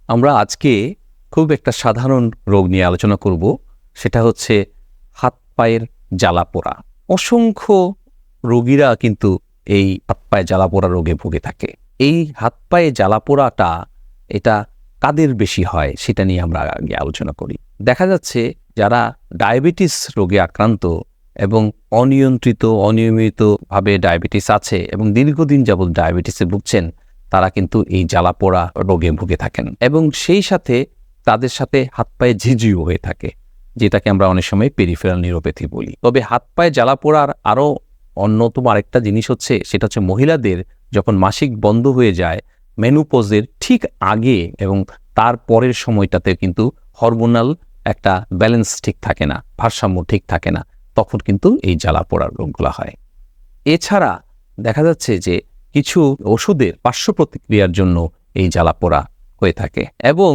আমরা আজকে খুব একটা সাধারণ রোগ নিয়ে আলোচনা করব, সেটা হচ্ছে হাত পায়ের জ্বালা পোড়া। অসংখ্য রোগীরা কিন্তু এই হাত পায়ে জ্বালা পোড়া রোগে ভুগে থাকে। এই হাত পায়ে জ্বালা পোড়াটা এটা কাদের বেশি হয় সেটা নিয়ে আমরা আগে আলোচনা করি। দেখা যাচ্ছে যারা ডায়াবেটিস রোগে আক্রান্ত এবং অনিয়মিতভাবে ডায়াবেটিস আছে এবং দীর্ঘদিন যাবৎ ডায়াবেটিসে ভুগছেন, তারা কিন্তু এই জ্বালা পোড়া রোগে ভুগে থাকেন এবং সেই সাথে তাদের সাথে হাত পায়ে ঝিঁঝিও হয়ে থাকে, যেটাকে আমরা অনেক সময় পেরিফেরাল নিউরোপ্যাথি বলি। তবে হাত পায়ে জ্বালা পোড়ার আরও অন্যতম আরেকটা জিনিস হচ্ছে, সেটা হচ্ছে মহিলাদের যখন মাসিক বন্ধ হয়ে যায়, মেনোপজের ঠিক আগে এবং তার পরের সময়টাতে কিন্তু হরমোনাল একটা ব্যালেন্স ঠিক থাকে না, ভারসাম্য ঠিক থাকে না, তখন কিন্তু এই জ্বালা পোড়ার রোগগুলো হয়। এছাড়া দেখা যাচ্ছে যে কিছু ওষুধের পার্শ্ব প্রতিক্রিয়ার জন্য এই জ্বালা পোড়া হয়ে থাকে এবং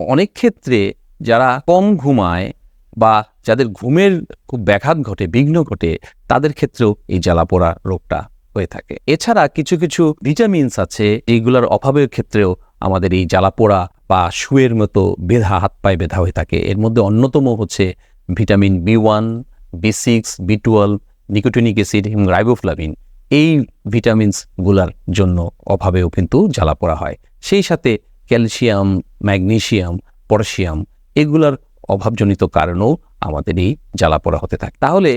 অনেক ক্ষেত্রে যারা কম ঘুমায় বা যাদের ঘুমের খুব ব্যাঘাত ঘটে, বিঘ্ন ঘটে, তাদের ক্ষেত্রেও এই জ্বালা পোড়া রোগটা হয়ে থাকে। এছাড়া কিছু কিছু ভিটামিনস আছে, এইগুলোর অভাবের ক্ষেত্রেও আমাদের এই জ্বালা পোড়া বা শুয়ের মতো ব্যথা, হাত পায়ে ব্যথা হয়ে থাকে। এর মধ্যে অন্যতম হচ্ছে vitamin B1, B6, B12, nicotinic acid এবং রাইবোফ্লাভিন। এই ভিটামিনসগুলোর জন্য অভাবেও কিন্তু জ্বালা পোড়া হয়। সেই সাথে ক্যালসিয়াম, ম্যাগনেসিয়াম, পটাশিয়াম, এগুলার অভাবজনিত কারণেও আমাদের এই জ্বালা পোড়া হতে থাকে। তাহলে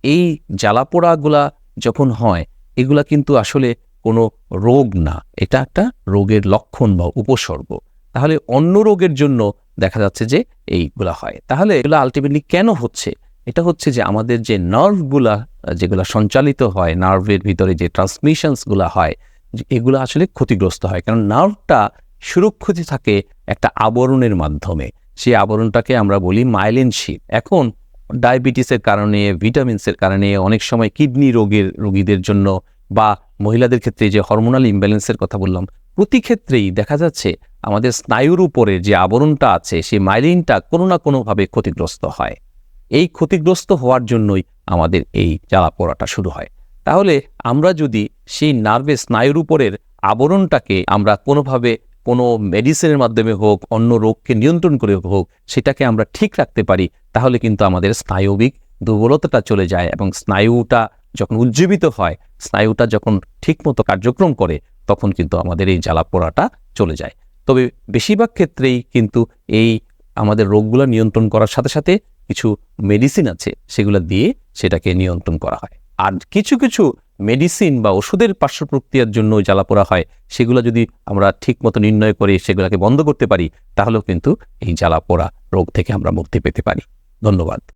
এই জ্বালা পোড়াগুলা যখন হয়, এগুলা কিন্তু আসলে কোনো রোগ না, এটা একটা রোগের লক্ষণ বা উপসর্গ। তাহলে অন্য রোগের জন্য দেখা যাচ্ছে যে এইগুলা হয়। তাহলে এগুলো আলটিমেটলি কেন হচ্ছে? এটা হচ্ছে যে আমাদের যে নার্ভগুলা যেগুলা সঞ্চালিত হয়, নার্ভের ভিতরে যে ট্রান্সমিশনসগুলা হয়, এগুলো আসলে ক্ষতিগ্রস্ত হয়। কারণ নার্ভটা সুরক্ষিত থাকে একটা আবরণের মাধ্যমে। সেই আবরণটাকে আমরা বলি মাইলিন শিট। এখন ডায়াবেটিসের কারণে, ভিটামিনসের কারণে, অনেক সময় কিডনি রোগীদের জন্য বা মহিলাদের ক্ষেত্রে যে হরমোনাল ইমব্যালেন্সের কথা বললাম, প্রতি ক্ষেত্রেই দেখা যাচ্ছে আমাদের স্নায়ুর উপরে যে আবরণটা আছে, সেই মাইলিনটা কোনো না কোনোভাবে ক্ষতিগ্রস্ত হয়। এই ক্ষতিগ্রস্ত হওয়ার জন্যই আমাদের এই জ্বালা পোড়াটা শুরু হয়। তাহলে আমরা যদি সেই নার্ভের স্নায়ুর উপরের আবরণটাকে আমরা কোনোভাবে কোনো মেডিসিনের মাধ্যমে হোক, অন্য রোগকে নিয়ন্ত্রণ করে হোক, সেটাকে আমরা ঠিক রাখতে পারি, তাহলে কিন্তু আমাদের স্নায়বিক দুর্বলতাটা চলে যায় এবং স্নায়ুটা যখন উজ্জীবিত হয়, স্নায়ুটা যখন ঠিকমতো কার্যক্রম করে, তখন কিন্তু আমাদের এই জ্বালা পোড়াটা চলে যায়। তবে বেশিরভাগ ক্ষেত্রেই কিন্তু এই আমাদের রোগগুলো নিয়ন্ত্রণ করার সাথে সাথে কিছু মেডিসিন আছে, সেগুলো দিয়ে সেটাকে নিয়ন্ত্রণ করা হয়। আর কিছু কিছু মেডিসিন বা ওষুধের পার্শ্ব প্রক্রিয়ার জন্য জ্বালা পোড়া হয়, সেগুলো যদি আমরা ঠিক মতো নির্ণয় করে সেগুলোকে বন্ধ করতে পারি, তাহলেও কিন্তু এই জ্বালা পোড়া রোগ থেকে আমরা মুক্তি পেতে পারি। ধন্যবাদ।